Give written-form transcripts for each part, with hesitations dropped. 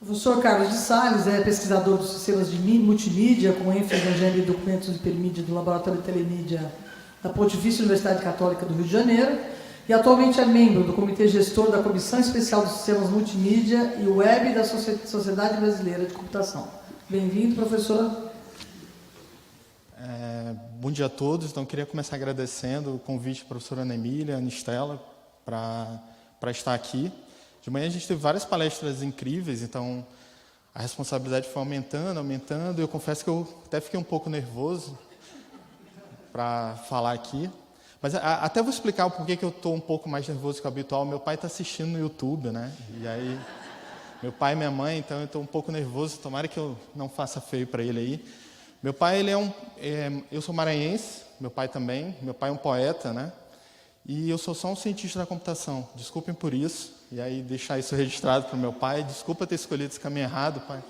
O professor Carlos de Sales é pesquisador dos sistemas de multimídia, com ênfase na engenharia de documentos e hipermídia do Laboratório de Telemídia da Pontifícia Universidade Católica do Rio de Janeiro e atualmente é membro do Comitê Gestor da Comissão Especial dos Sistemas Multimídia e Web da Sociedade Brasileira de Computação. Bem-vindo, professor. Bom dia a todos. Então, queria começar agradecendo o convite da professora Ana Emília, Ana Estela, para estar aqui. De manhã a gente teve várias palestras incríveis, então a responsabilidade foi aumentando, e eu confesso que eu até fiquei um pouco nervoso para falar aqui. Mas até vou explicar o porquê que eu estou um pouco mais nervoso que o habitual. Meu pai está assistindo no YouTube, né? E aí, meu pai e minha mãe, então eu estou um pouco nervoso, tomara que eu não faça feio para ele aí. Meu pai, eu sou maranhense, meu pai também, meu pai é um poeta, né? E eu sou só um cientista da computação, desculpem por isso, e aí deixar isso registrado para o meu pai, desculpa ter escolhido esse caminho errado, pai.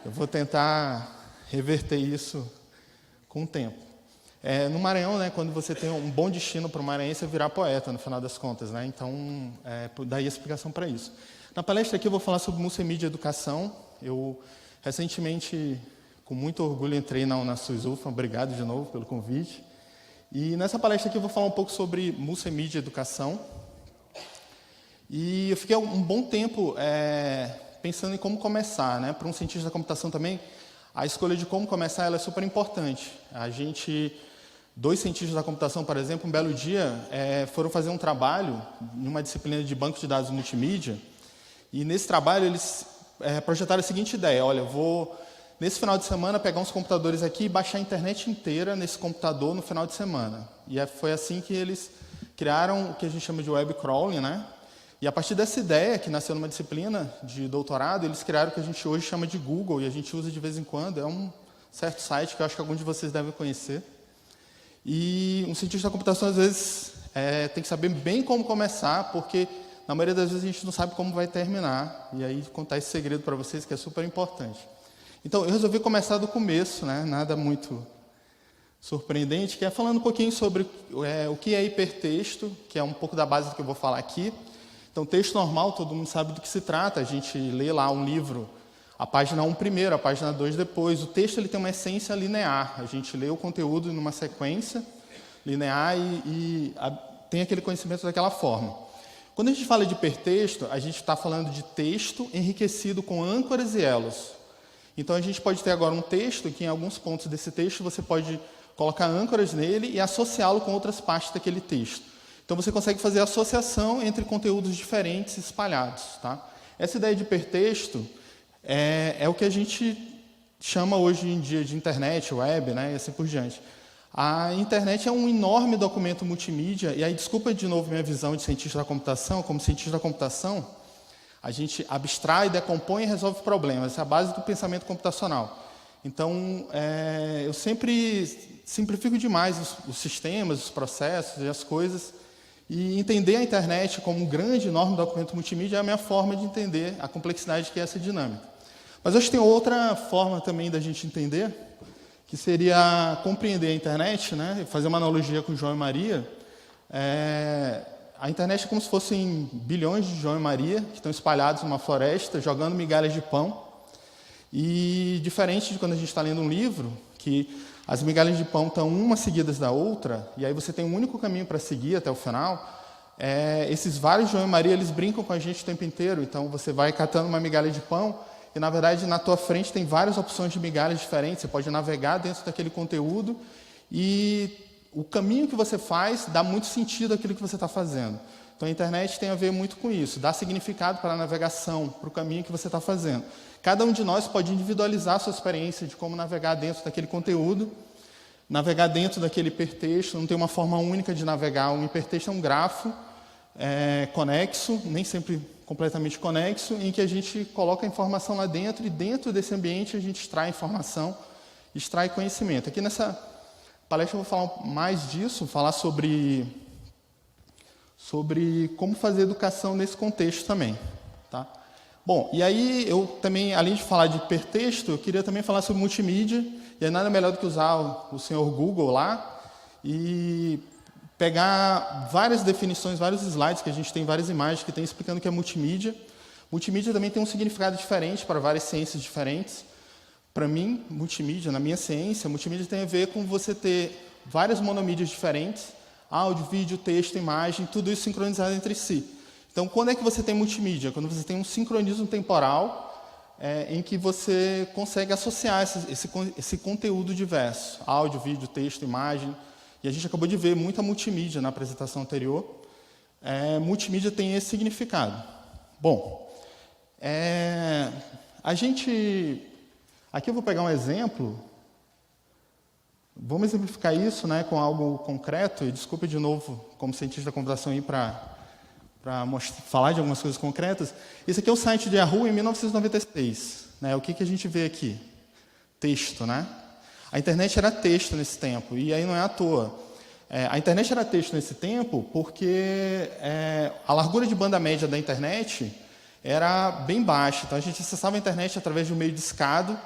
Eu vou tentar reverter isso com o tempo. No Maranhão, né, quando você tem um bom destino para o maranhense, é virar poeta, no final das contas, né? Então, daí a explicação para isso. Na palestra aqui eu vou falar sobre multimídia e educação. Eu, recentemente, com muito orgulho, entrei na SUSUFA, obrigado de novo pelo convite. E nessa palestra aqui eu vou falar um pouco sobre multimídia e educação. E eu fiquei um bom tempo pensando em como começar, né? Para um cientista da computação também, a escolha de como começar ela é super importante. Dois cientistas da computação, por exemplo, um belo dia, foram fazer um trabalho em uma disciplina de banco de dados multimídia. E nesse trabalho eles projetaram a seguinte ideia: olha, eu vou nesse final de semana pegar uns computadores aqui e baixar a internet inteira nesse computador no final de semana. E foi assim que eles criaram o que a gente chama de web crawling, né? E a partir dessa ideia, que nasceu numa disciplina de doutorado, eles criaram o que a gente hoje chama de Google, e a gente usa de vez em quando. É um certo site que eu acho que alguns de vocês devem conhecer. E um cientista da computação, às vezes, tem que saber bem como começar, porque na maioria das vezes a gente não sabe como vai terminar. E aí, contar esse segredo para vocês, que é super importante. Então, eu resolvi começar do começo, né? Nada muito surpreendente, que é falando um pouquinho sobre o que é hipertexto, que é um pouco da base do que eu vou falar aqui. Então, texto normal, todo mundo sabe do que se trata. A gente lê lá um livro, a página 1 primeiro, a página 2 depois. O texto ele tem uma essência linear. A gente lê o conteúdo numa sequência linear e tem aquele conhecimento daquela forma. Quando a gente fala de hipertexto, a gente está falando de texto enriquecido com âncoras e elos. Então, a gente pode ter agora um texto que, em alguns pontos desse texto, você pode colocar âncoras nele e associá-lo com outras partes daquele texto. Então, você consegue fazer associação entre conteúdos diferentes espalhados. Tá? Essa ideia de hipertexto é o que a gente chama hoje em dia de internet, web, né, e assim por diante. A internet é um enorme documento multimídia, e aí, desculpa de novo minha visão de cientista da computação, como cientista da computação, a gente abstrai, decompõe e resolve problemas. Essa é a base do pensamento computacional. Então, eu sempre simplifico demais os sistemas, os processos e as coisas. E entender a internet como um grande, enorme documento multimídia é a minha forma de entender a complexidade que é essa dinâmica. Mas acho que tem outra forma também da gente entender, que seria compreender a internet, né? Fazer uma analogia com João e Maria. A internet é como se fossem bilhões de João e Maria que estão espalhados numa floresta, jogando migalhas de pão. E diferente de quando a gente está lendo um livro, que as migalhas de pão estão uma seguidas da outra, e aí você tem um único caminho para seguir até o final, esses vários João e Maria, eles brincam com a gente o tempo inteiro. Então, você vai catando uma migalha de pão, e, na verdade, na tua frente tem várias opções de migalhas diferentes. Você pode navegar dentro daquele conteúdo, e o caminho que você faz dá muito sentido àquilo que você está fazendo. Então, a internet tem a ver muito com isso, dá significado para a navegação, para o caminho que você está fazendo. Cada um de nós pode individualizar a sua experiência de como navegar dentro daquele conteúdo, navegar dentro daquele hipertexto. Não tem uma forma única de navegar. Um hipertexto é um grafo conexo, nem sempre completamente conexo, em que a gente coloca a informação lá dentro, e dentro desse ambiente a gente extrai informação, extrai conhecimento. Aqui nessa palestra eu vou falar mais disso, falar sobre como fazer educação nesse contexto também. Tá? Bom, e aí eu também, além de falar de hipertexto, eu queria também falar sobre multimídia, e é nada melhor do que usar o senhor Google lá e pegar várias definições, vários slides, que a gente tem várias imagens que tem explicando o que é multimídia, Multimídia também tem um significado diferente para várias ciências diferentes. Para mim, multimídia, na minha ciência, multimídia tem a ver com você ter várias monomídias diferentes, áudio, vídeo, texto, imagem, tudo isso sincronizado entre si. Então, quando é que você tem multimídia? Quando você tem um sincronismo temporal em que você consegue associar esse conteúdo diverso, áudio, vídeo, texto, imagem. E a gente acabou de ver muita multimídia na apresentação anterior. Multimídia tem esse significado. Bom, aqui eu vou pegar um exemplo. Vamos exemplificar isso, né, com algo concreto. E desculpe de novo, como cientista da computação, ir para falar de algumas coisas concretas. Esse aqui é o site de Yahoo em 1996. Né? O que a gente vê aqui? Texto, né? A internet era texto nesse tempo, e aí não é à toa. A internet era texto nesse tempo porque a largura de banda média da internet era bem baixa. Então, a gente acessava a internet através de um meio discado,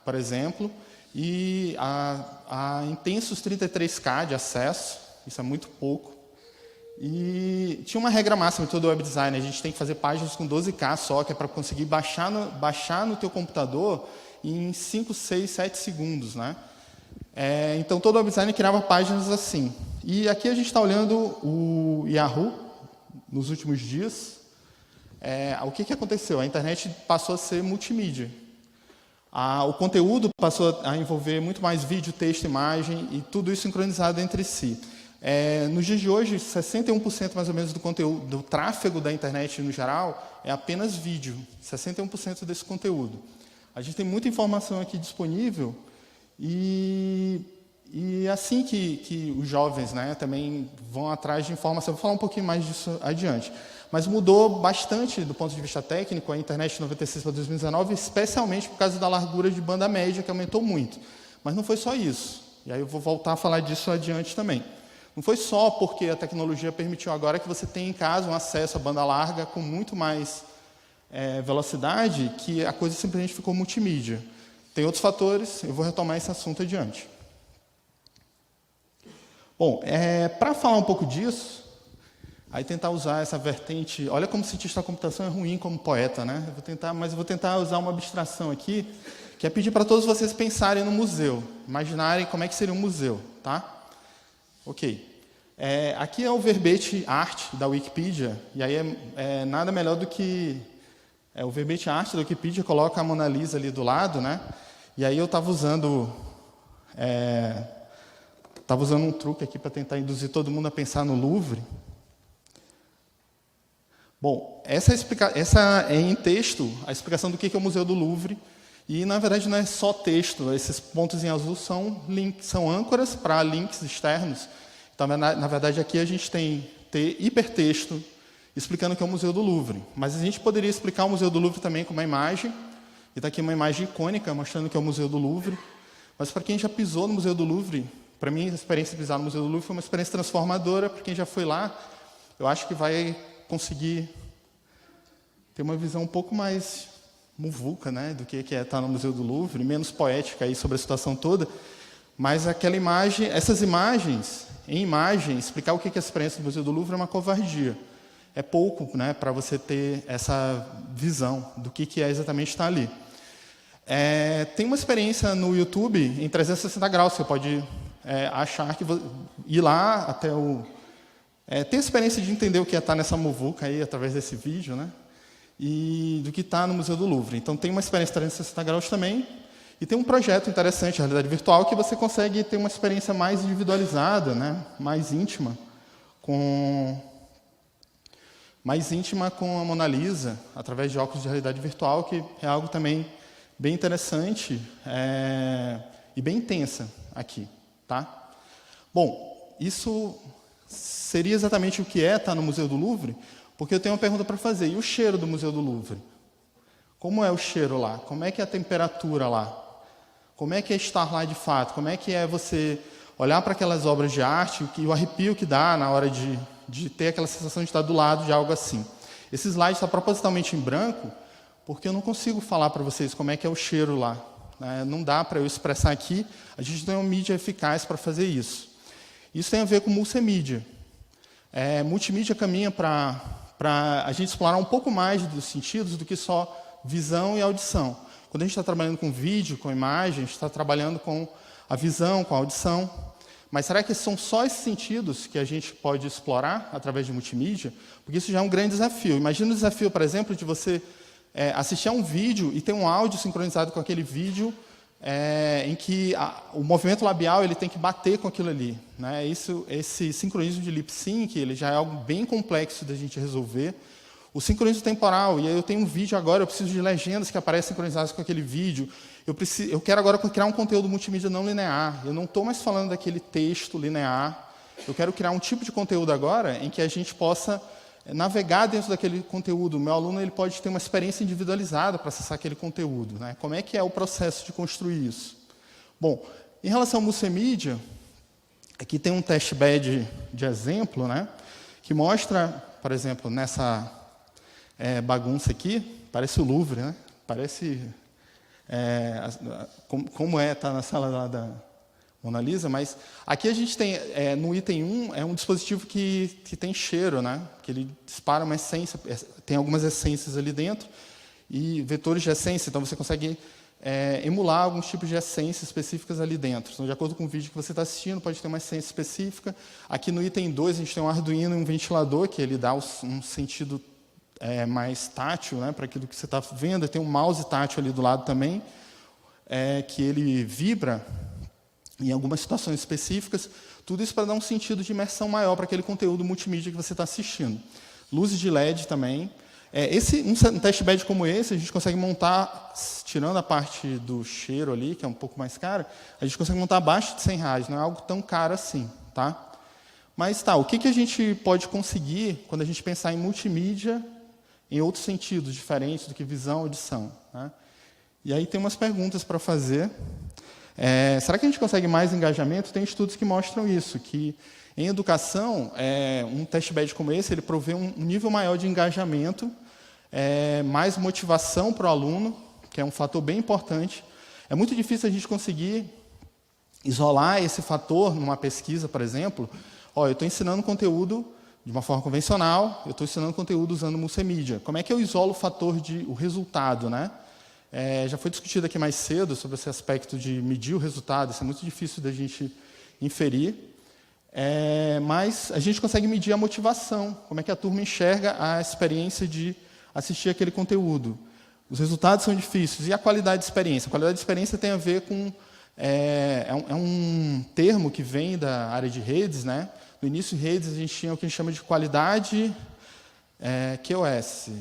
por exemplo, e a intensos 33K de acesso, isso é muito pouco. E tinha uma regra máxima em todo web design, a gente tem que fazer páginas com 12K só, que é para conseguir baixar no teu computador em 5, 6, 7 segundos. Né? Então, todo web design criava páginas assim. E aqui a gente está olhando o Yahoo nos últimos dias. O que aconteceu? A internet passou a ser multimídia. O conteúdo passou a envolver muito mais vídeo, texto, imagem, e tudo isso sincronizado entre si. Nos dias de hoje, 61% mais ou menos do conteúdo, do tráfego da internet no geral, é apenas vídeo. 61% desse conteúdo. A gente tem muita informação aqui disponível e assim que os jovens, né, também vão atrás de informação. Vou falar um pouquinho mais disso adiante. Mas mudou bastante do ponto de vista técnico a internet de 96 para 2019, especialmente por causa da largura de banda média, que aumentou muito. Mas não foi só isso. E aí eu vou voltar a falar disso adiante também. Não foi só porque a tecnologia permitiu agora que você tenha em casa um acesso à banda larga com muito mais velocidade, que a coisa simplesmente ficou multimídia. Tem outros fatores, eu vou retomar esse assunto adiante. Bom, para falar um pouco disso, aí tentar usar essa vertente. Olha como cientista da computação é ruim como poeta, né? Mas eu vou tentar usar uma abstração aqui, que é pedir para todos vocês pensarem no museu, imaginarem como é que seria um museu, tá? Ok. Aqui é o verbete arte da Wikipedia, e aí nada melhor do que o verbete arte da Wikipedia coloca a Mona Lisa ali do lado, né? E aí eu estava usando um truque aqui para tentar induzir todo mundo a pensar no Louvre. Bom, essa é em texto a explicação do que é o Museu do Louvre. E, na verdade, não é só texto. Esses pontos em azul são âncoras para links externos. Então, na verdade, aqui a gente tem hipertexto explicando o que é o Museu do Louvre. Mas a gente poderia explicar o Museu do Louvre também com uma imagem. E está aqui uma imagem icônica mostrando o que é o Museu do Louvre. Mas, para quem já pisou no Museu do Louvre, para mim, a experiência de pisar no Museu do Louvre foi uma experiência transformadora. Para quem já foi lá, eu acho que vai conseguir ter uma visão um pouco mais muvuca, né, do que é estar no Museu do Louvre, menos poética aí sobre a situação toda, mas aquela imagem, essas imagens, em imagem, explicar o que é a experiência do Museu do Louvre é uma covardia. É pouco, né, para você ter essa visão do que é exatamente estar ali. Tem uma experiência no YouTube em 360 graus, você pode achar que ir lá até ter a experiência de entender o que é estar nessa muvuca aí através desse vídeo, né? E do que está no Museu do Louvre. Então, tem uma experiência 360 graus também, e tem um projeto interessante, a realidade virtual, que você consegue ter uma experiência mais individualizada, né? mais íntima com a Mona Lisa, através de óculos de realidade virtual, que é algo também bem interessante e bem intensa aqui. Tá? Bom, isso seria exatamente o que é estar no Museu do Louvre, porque eu tenho uma pergunta para fazer. E o cheiro do Museu do Louvre? Como é o cheiro lá? Como é que é a temperatura lá? Como é que é estar lá de fato? Como é que é você olhar para aquelas obras de arte e o arrepio que dá na hora de ter aquela sensação de estar do lado de algo assim? Esse slide está propositalmente em branco, porque eu não consigo falar para vocês como é que é o cheiro lá. Né? Não dá para eu expressar aqui, a gente tem uma mídia eficaz para fazer isso. Isso tem a ver com multimídia. Multimídia caminha para para a gente explorar um pouco mais dos sentidos do que só visão e audição. Quando a gente está trabalhando com vídeo, com imagem, a gente está trabalhando com a visão, com a audição. Mas será que são só esses sentidos que a gente pode explorar através de multimídia? Porque isso já é um grande desafio. Imagina o desafio, por exemplo, de você assistir a um vídeo e ter um áudio sincronizado com aquele vídeo em que o movimento labial ele tem que bater com aquilo ali, né? Esse sincronismo de lip sync ele já é algo bem complexo da gente resolver. O sincronismo temporal, e aí eu tenho um vídeo agora, eu preciso de legendas que aparecem sincronizadas com aquele vídeo. Eu quero agora criar um conteúdo multimídia não linear. Eu não estou mais falando daquele texto linear. Eu quero criar um tipo de conteúdo agora em que a gente possa navegar dentro daquele conteúdo. O meu aluno ele pode ter uma experiência individualizada para acessar aquele conteúdo, né? Como é que é o processo de construir isso? Bom, em relação ao multimídia, aqui tem um testbed de exemplo, né? Que mostra, por exemplo, nessa bagunça aqui, parece o Louvre, né? Parece como está na sala lá da Mona Lisa, mas aqui a gente tem, no item 1, é um dispositivo que tem cheiro, né? Que ele dispara uma essência, tem algumas essências ali dentro, e vetores de essência, então você consegue emular alguns tipos de essências específicas ali dentro. Então, de acordo com o vídeo que você está assistindo, pode ter uma essência específica. Aqui no item 2, a gente tem um Arduino e um ventilador, que ele dá um sentido mais tátil, né, para aquilo que você está vendo. Tem um mouse tátil ali do lado também, que ele vibra em algumas situações específicas. Tudo isso para dar um sentido de imersão maior para aquele conteúdo multimídia que você está assistindo. Luzes de LED também. Um testbed como esse, a gente consegue montar, tirando a parte do cheiro ali, que é um pouco mais cara, a gente consegue montar abaixo de R$100, não é algo tão caro assim, tá? Mas o que a gente pode conseguir quando a gente pensar em multimídia em outros sentidos diferentes do que visão e audição, né? E aí tem umas perguntas para fazer. Será que a gente consegue mais engajamento? Tem estudos que mostram isso, que em educação, um testbed como esse, ele provê um nível maior de engajamento, mais motivação para o aluno, que é um fator bem importante. É muito difícil a gente conseguir isolar esse fator numa pesquisa, por exemplo. Eu estou ensinando conteúdo de uma forma convencional, eu estou ensinando conteúdo usando multimídia. Como é que eu isolo o resultado, né? Já foi discutido aqui mais cedo sobre esse aspecto de medir o resultado, isso é muito difícil da gente inferir, mas a gente consegue medir a motivação, como é que a turma enxerga a experiência de assistir aquele conteúdo. Os resultados são difíceis, e a qualidade de experiência? A qualidade de experiência tem a ver com... um termo que vem da área de redes, né? No início de redes, a gente tinha o que a gente chama de qualidade QoS,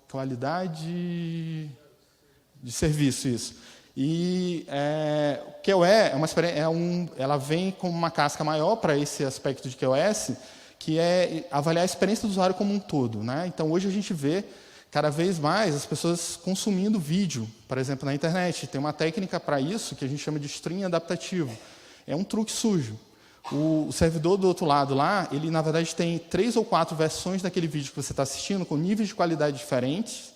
qualidade de serviço, isso. E QoE ela vem com uma casca maior para esse aspecto de QoS, que é avaliar a experiência do usuário como um todo, né? Então, hoje a gente vê cada vez mais as pessoas consumindo vídeo, por exemplo, na internet. Tem uma técnica para isso que a gente chama de stream adaptativo. É um truque sujo. O servidor do outro lado lá, ele na verdade tem 3 ou 4 versões daquele vídeo que você está assistindo, com níveis de qualidade diferentes,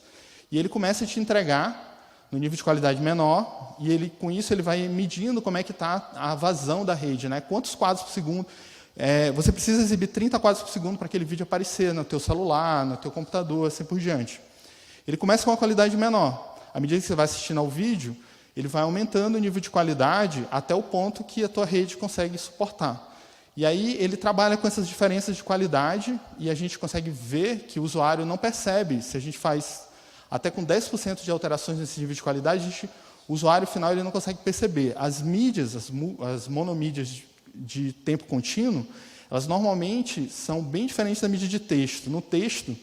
e ele começa a te entregar no nível de qualidade menor, e com isso ele vai medindo como é que está a vazão da rede, né? Quantos quadros por segundo. Você precisa exibir 30 quadros por segundo para aquele vídeo aparecer no teu celular, no teu computador, assim por diante. Ele começa com uma qualidade menor. À medida que você vai assistindo ao vídeo, ele vai aumentando o nível de qualidade até o ponto que a tua rede consegue suportar. E aí ele trabalha com essas diferenças de qualidade e a gente consegue ver que o usuário não percebe. Se a gente faz até com 10% de alterações nesse nível de qualidade, o usuário final ele não consegue perceber. As mídias, as monomídias de tempo contínuo, elas normalmente são bem diferentes da mídia de texto. No texto,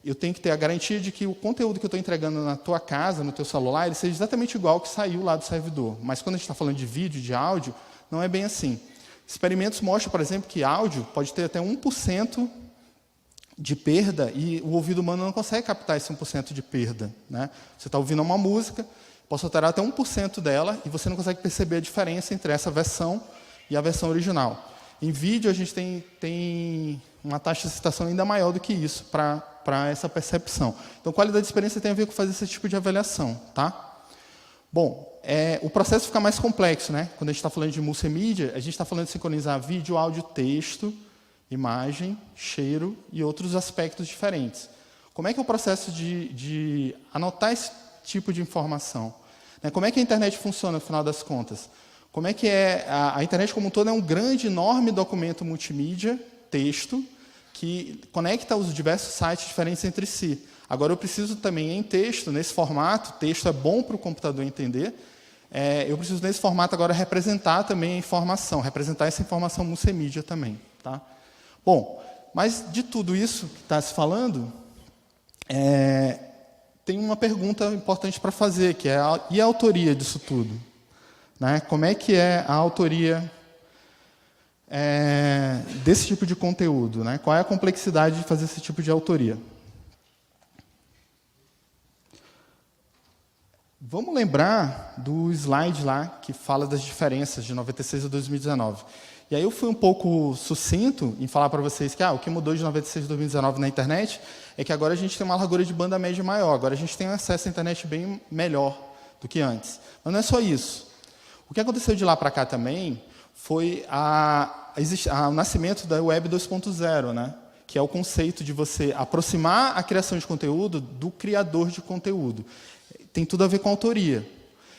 eu tenho que ter a garantia de que o conteúdo que eu estou entregando na tua casa, no teu celular, ele seja exatamente igual ao que saiu lá do servidor. Mas quando a gente está falando de vídeo, de áudio, não é bem assim. Experimentos mostram, por exemplo, que áudio pode ter até 1% de perda e o ouvido humano não consegue captar esse 1% de perda, né? Você está ouvindo uma música, posso alterar até 1% dela e você não consegue perceber a diferença entre essa versão e a versão original. Em vídeo, a gente tem uma taxa de citação ainda maior do que isso para essa percepção. Então, qualidade de experiência tem a ver com fazer esse tipo de avaliação, tá? Bom, o processo fica mais complexo, né? Quando a gente está falando de multimídia, a gente está falando de sincronizar vídeo, áudio, texto imagem, cheiro e outros aspectos diferentes. Como é que é o processo de anotar esse tipo de informação? Como é que a internet funciona, no final das contas? Como é que é... A internet como um todo é um grande, enorme documento multimídia, texto, que conecta os diversos sites diferentes entre si. Agora, eu preciso também, em texto, nesse formato, texto é bom para o computador entender, eu preciso, nesse formato, agora, representar também a informação, representar essa informação multimídia também. Tá? Bom, mas de tudo isso que está se falando, tem uma pergunta importante para fazer, que é e a autoria disso tudo? Né? Como é que é a autoria desse tipo de conteúdo? Né? Qual é a complexidade de fazer esse tipo de autoria? Vamos lembrar do slide lá, que fala das diferenças de 96 a 2019. E aí eu fui um pouco sucinto em falar para vocês que o que mudou de 96 a 2019 na internet é que agora a gente tem uma largura de banda média maior, agora a gente tem acesso à internet bem melhor do que antes. Mas não é só isso. O que aconteceu de lá para cá também foi o nascimento da Web 2.0, né? Que é o conceito de você aproximar a criação de conteúdo do criador de conteúdo. Tem tudo a ver com autoria.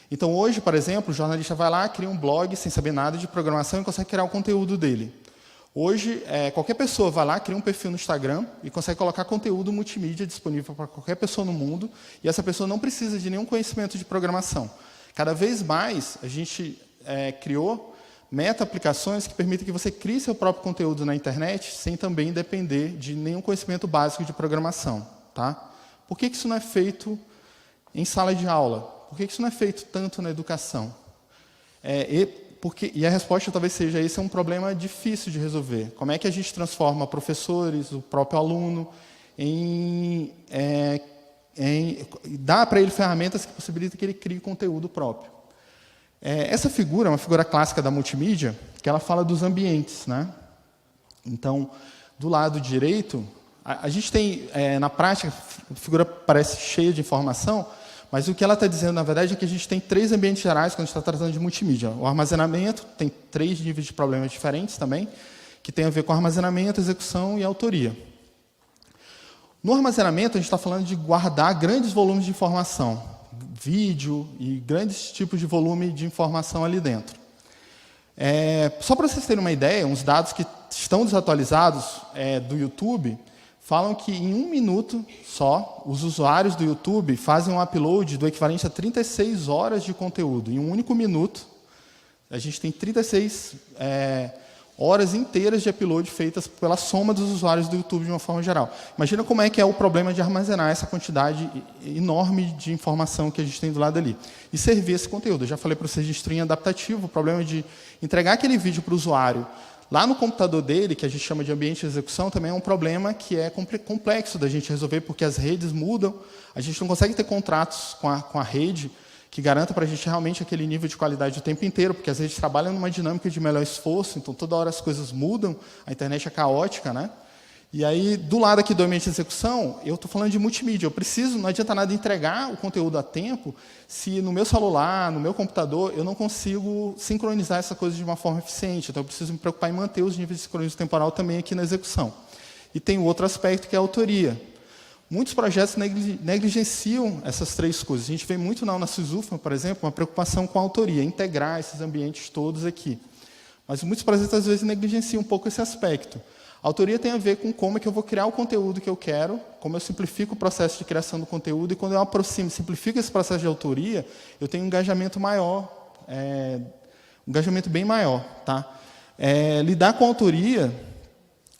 Então, hoje, por exemplo, o jornalista vai lá, cria um blog sem saber nada de programação e consegue criar o conteúdo dele. Hoje, qualquer pessoa vai lá, cria um perfil no Instagram e consegue colocar conteúdo multimídia disponível para qualquer pessoa no mundo, e essa pessoa não precisa de nenhum conhecimento de programação. Cada vez mais, a gente criou meta-aplicações que permitem que você crie seu próprio conteúdo na internet sem também depender de nenhum conhecimento básico de programação. Tá? Por que isso não é feito em sala de aula? Por que isso não é feito tanto na educação? E a resposta talvez seja: esse é um problema difícil de resolver. Como é que a gente transforma professores, o próprio aluno, dá para ele ferramentas que possibilitam que ele crie conteúdo próprio? Essa figura é uma figura clássica da multimídia, que ela fala dos ambientes. Né? Então, do lado direito, a gente tem, na prática, a figura parece cheia de informação, mas o que ela está dizendo, na verdade, é que a gente tem 3 ambientes gerais quando a gente está tratando de multimídia. O armazenamento tem 3 níveis de problemas diferentes também, que tem a ver com armazenamento, execução e autoria. No armazenamento, a gente está falando de guardar grandes volumes de informação, vídeo e grandes tipos de volume de informação ali dentro. Só para vocês terem uma ideia, uns dados que estão desatualizados do YouTube falam que em 1 minuto só, os usuários do YouTube fazem um upload do equivalente a 36 horas de conteúdo. Em um único minuto, a gente tem 36 horas inteiras de upload feitas pela soma dos usuários do YouTube de uma forma geral. Imagina como é que é o problema de armazenar essa quantidade enorme de informação que a gente tem do lado ali. E servir esse conteúdo. Eu já falei para vocês de streaming adaptativo, o problema de entregar aquele vídeo para o usuário lá no computador dele, que a gente chama de ambiente de execução, também é um problema que é complexo da gente resolver, porque as redes mudam, a gente não consegue ter contratos com a rede que garanta para a gente realmente aquele nível de qualidade o tempo inteiro, porque as redes trabalham numa dinâmica de melhor esforço, então toda hora as coisas mudam, a internet é caótica, né? E aí, do lado aqui do ambiente de execução, eu estou falando de multimídia. Não adianta nada entregar o conteúdo a tempo se no meu celular, no meu computador, eu não consigo sincronizar essa coisa de uma forma eficiente. Então, eu preciso me preocupar em manter os níveis de sincronismo temporal também aqui na execução. E tem o outro aspecto, que é a autoria. Muitos projetos negligenciam essas 3 coisas. A gente vê muito na SysUFMA, por exemplo, uma preocupação com a autoria, integrar esses ambientes todos aqui. Mas muitos projetos, às vezes, negligenciam um pouco esse aspecto. A autoria tem a ver com como é que eu vou criar o conteúdo que eu quero, como eu simplifico o processo de criação do conteúdo, e quando eu aproximo, simplifico esse processo de autoria, eu tenho um engajamento maior, um engajamento bem maior. Tá? Lidar com a autoria,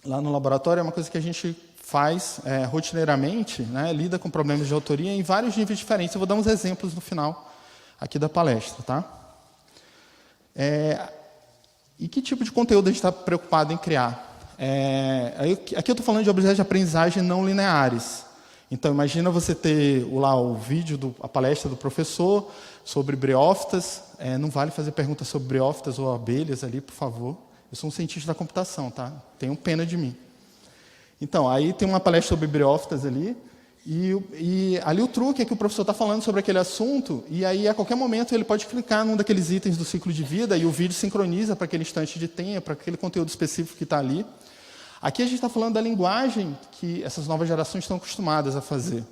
lá no laboratório, é uma coisa que a gente faz rotineiramente, né? Lida com problemas de autoria em vários níveis diferentes. Eu vou dar uns exemplos no final aqui da palestra. Tá? E que tipo de conteúdo a gente está preocupado em criar? Aqui eu estou falando de objetos de aprendizagem não lineares. Então, imagina você ter lá o vídeo, a palestra do professor sobre briófitas. Não vale fazer perguntas sobre briófitas ou abelhas ali, por favor. Eu sou um cientista da computação, tá? Tenham pena de mim. Então, aí tem uma palestra sobre briófitas ali, e ali o truque é que o professor está falando sobre aquele assunto, e aí a qualquer momento ele pode clicar num daqueles itens do ciclo de vida, e o vídeo sincroniza para aquele instante de tempo, para aquele conteúdo específico que está ali. Aqui a gente está falando da linguagem que essas novas gerações estão acostumadas a fazer.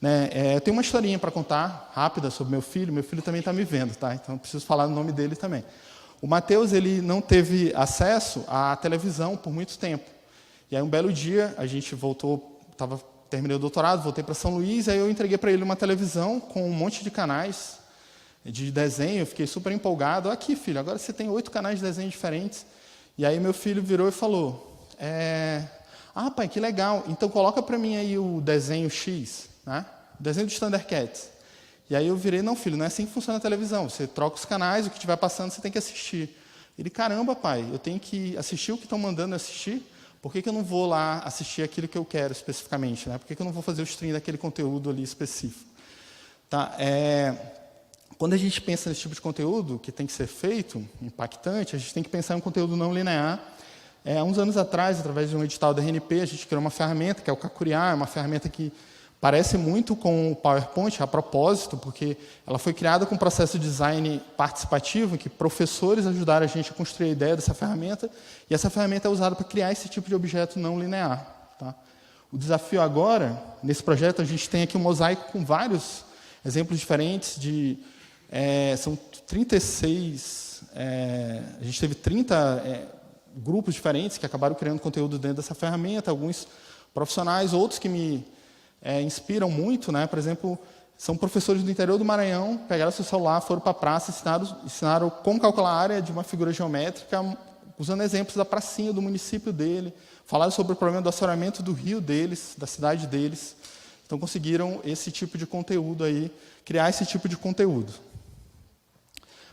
Né? Eu tenho uma historinha para contar, rápida, sobre meu filho também está me vendo, tá? Então eu preciso falar o nome dele também. O Matheus, ele não teve acesso à televisão por muito tempo. E aí um belo dia, a gente voltou, terminei o doutorado, voltei para São Luís, aí eu entreguei para ele uma televisão com um monte de canais de desenho, eu fiquei super empolgado. Aqui, filho, agora você tem 8 canais de desenho diferentes. E aí meu filho virou e falou, pai, que legal, então coloca para mim aí o desenho X, né? O desenho dos Thundercats. E aí eu virei, não, filho, não é assim que funciona a televisão, você troca os canais, o que estiver passando você tem que assistir. Ele, caramba, pai, eu tenho que assistir o que estão mandando eu assistir? Por que eu não vou lá assistir aquilo que eu quero especificamente? Né? Por que eu não vou fazer o stream daquele conteúdo ali específico? Tá? Quando a gente pensa nesse tipo de conteúdo que tem que ser feito, impactante, a gente tem que pensar em um conteúdo não linear. Há uns anos atrás, através de um edital da RNP, a gente criou uma ferramenta, que é o Kakuriá, é uma ferramenta que parece muito com o PowerPoint, a propósito, porque ela foi criada com um processo de design participativo, em que professores ajudaram a gente a construir a ideia dessa ferramenta, e essa ferramenta é usada para criar esse tipo de objeto não linear. Tá? O desafio agora, nesse projeto, a gente tem aqui um mosaico com vários exemplos diferentes de... são 36... a gente teve 30 grupos diferentes que acabaram criando conteúdo dentro dessa ferramenta, alguns profissionais, outros que me inspiram muito, né? Por exemplo, são professores do interior do Maranhão, pegaram seu celular, foram para a praça, ensinaram como calcular a área de uma figura geométrica, usando exemplos da pracinha do município dele, falaram sobre o problema do assoreamento do rio deles, da cidade deles. Então, conseguiram esse tipo de conteúdo aí, criar esse tipo de conteúdo.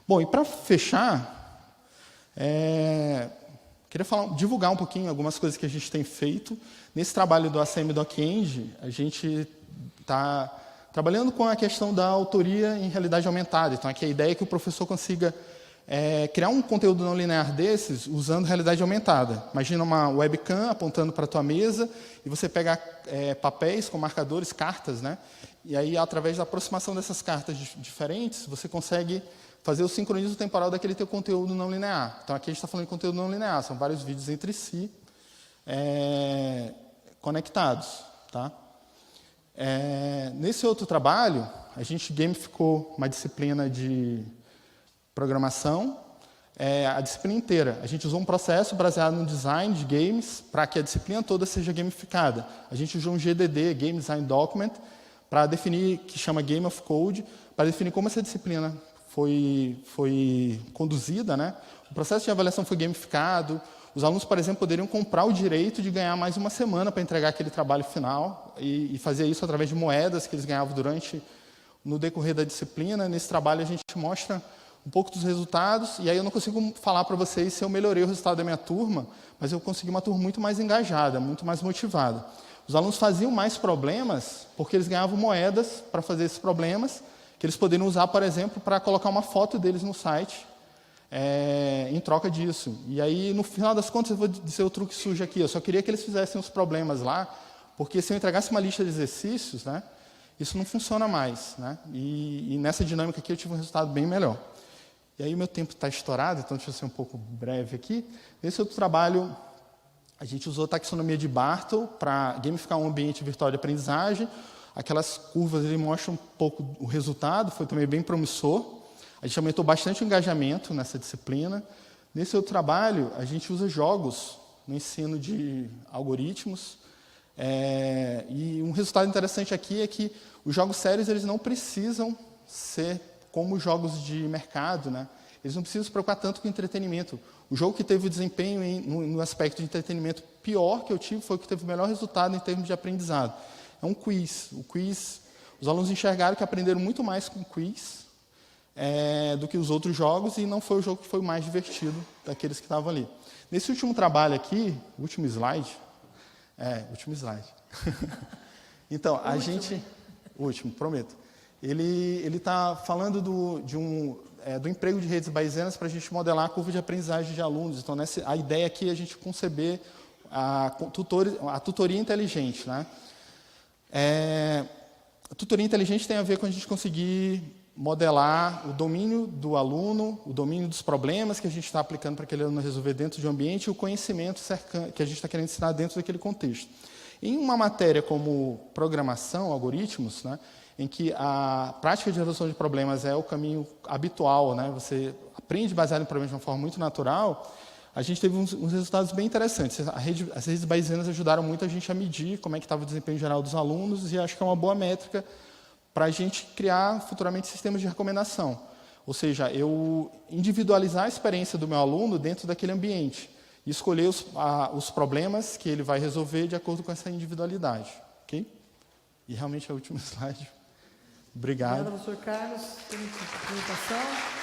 Bom, e para fechar, queria divulgar um pouquinho algumas coisas que a gente tem feito. Nesse trabalho do ACM DocEng, a gente está trabalhando com a questão da autoria em realidade aumentada. Então, aqui a ideia é que o professor consiga criar um conteúdo não linear desses usando realidade aumentada. Imagina uma webcam apontando para a tua mesa e você pega papéis com marcadores, cartas, né? E aí, através da aproximação dessas cartas diferentes, você consegue fazer o sincronismo temporal daquele teu conteúdo não linear. Então, aqui a gente está falando de conteúdo não linear, são vários vídeos entre si, conectados. Tá? Nesse outro trabalho, a gente gamificou uma disciplina de programação, a disciplina inteira. A gente usou um processo baseado no design de games para que a disciplina toda seja gamificada. A gente usou um GDD, Game Design Document, para definir, que chama Game of Code, para definir como essa disciplina foi conduzida, né? O processo de avaliação foi gamificado. Os alunos, por exemplo, poderiam comprar o direito de ganhar mais uma semana para entregar aquele trabalho final e fazer isso através de moedas que eles ganhavam no decorrer da disciplina. Nesse trabalho, a gente mostra um pouco dos resultados, e aí eu não consigo falar para vocês se eu melhorei o resultado da minha turma, mas eu consegui uma turma muito mais engajada, muito mais motivada. Os alunos faziam mais problemas porque eles ganhavam moedas para fazer esses problemas, que eles poderiam usar, por exemplo, para colocar uma foto deles no site, em troca disso. E aí, no final das contas, eu vou dizer o truque sujo aqui. Eu só queria que eles fizessem os problemas lá, porque se eu entregasse uma lista de exercícios, né, isso não funciona mais. Né? E nessa dinâmica aqui eu tive um resultado bem melhor. E aí o meu tempo está estourado, então deixa eu ser um pouco breve aqui. Nesse outro trabalho, a gente usou a taxonomia de Bartle para gamificar um ambiente virtual de aprendizagem. Aquelas curvas ali mostram um pouco o resultado, foi também bem promissor. A gente aumentou bastante o engajamento nessa disciplina. Nesse outro trabalho, a gente usa jogos no ensino de algoritmos. E um resultado interessante aqui é que os jogos sérios eles não precisam ser como os jogos de mercado. Né? Eles não precisam se preocupar tanto com entretenimento. O jogo que teve o desempenho no aspecto de entretenimento pior que eu tive foi o que teve o melhor resultado em termos de aprendizado. É um quiz. O quiz, os alunos enxergaram que aprenderam muito mais com o quiz do que os outros jogos, e não foi o jogo que foi o mais divertido daqueles que estavam ali. Nesse último trabalho aqui, último slide. Último slide. Então, a gente... Último, prometo. Ele está falando do emprego de redes bayesianas para a gente modelar a curva de aprendizagem de alunos. Então, a ideia aqui é a gente conceber a tutoria inteligente. Né? A tutoria inteligente tem a ver com a gente conseguir modelar o domínio do aluno, o domínio dos problemas que a gente está aplicando para aquele aluno resolver dentro de um ambiente e o conhecimento que a gente está querendo ensinar dentro daquele contexto. Em uma matéria como programação, algoritmos, né, em que a prática de resolução de problemas é o caminho habitual, né, você aprende baseado em problemas de uma forma muito natural, a gente teve uns resultados bem interessantes. As redes bayesianas ajudaram muito a gente a medir como é que estava o desempenho geral dos alunos e acho que é uma boa métrica para a gente criar futuramente sistemas de recomendação. Ou seja, eu individualizar a experiência do meu aluno dentro daquele ambiente e escolher os problemas que ele vai resolver de acordo com essa individualidade. Okay? E realmente é o último slide. Obrigado. Obrigada, professor Carlos, pela apresentação.